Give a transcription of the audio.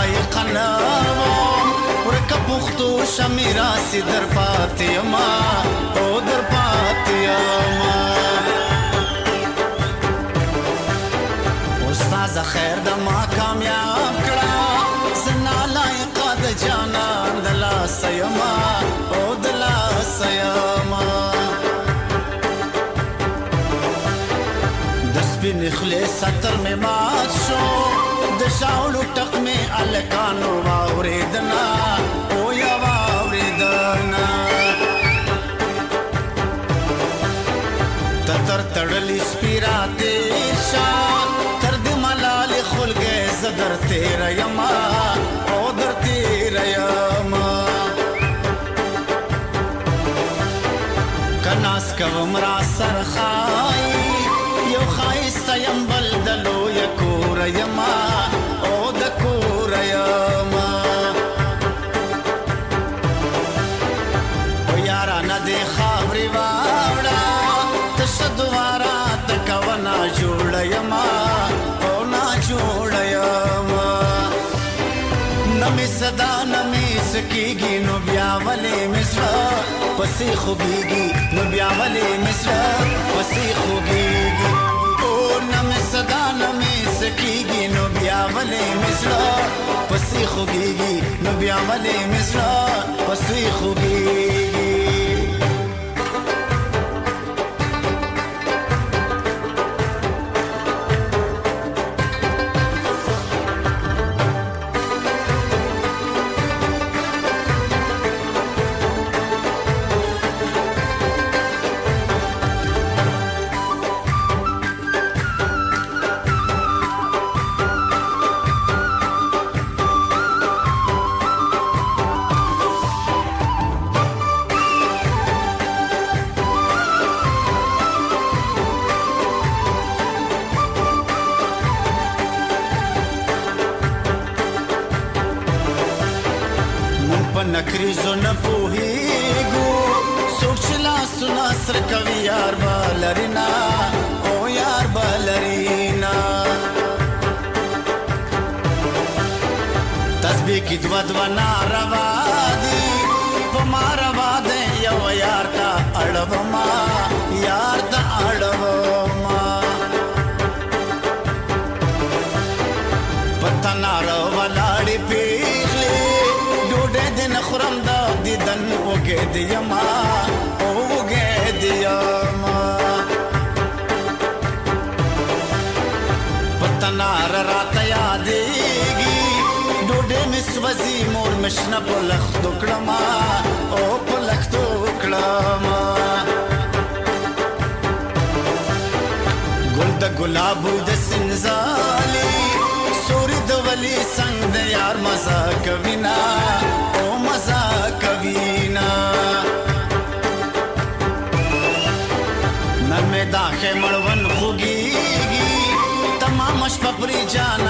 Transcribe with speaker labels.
Speaker 1: لایق نه وم ورکه پښتو شمیراسي در پاتې یما او در پاتې یما استاد خیر د ما کامیاب کړه زنا لایق د جانان د لاس یما او د لاس یما د سپین خلی ستر مې مات شو د شاولو ټق مې الکانو واورېدنا او یا واورېدنا تتر تړلی سپیرا تیر شا تر دې ملالې خلګې زه در تېره یما او در تېره یما که ناز کوم را سر ښایي یو ښایسته یم بل د لویه کوره یما او د کوره یما او یارانه دې خاورې واوړه تشه دواره ته کوه ناجوړه یما او ناجوړه یما نه مې صدا نه مې څه کېږي نو بیا ولې مې زړه پسې خوږېږي نو بیا ولې مې زړه پسې خوږېږي او نه مې صدا نه مې څه کېږي نو بیا ولې مې زړه پسې خوږېږي نو بیا ولې مې زړه پسې خوږېږي نکریزو نه پوهیږو څوک چې لاسونه سره کوي یار به لري نه او یار به لري نه تسبیح کې دوه ناروا دي په ما روا دی یو یار ته اړوما یار ته اړوما په تناره ولاړې پیغلې خورم دا دیدن وګې د یما او وګې د یما پتنار راته یادېږي ډوډۍ مې سوځي مور مې شنه په لښتو کړمه او په لښتو کړمه ګل د ګلابو د سنځالي سوري د ولي څنګ د یار مزه کوي نه مزا کوینا نن میں داخے مڑون خوگیگی تمام شپا پری جان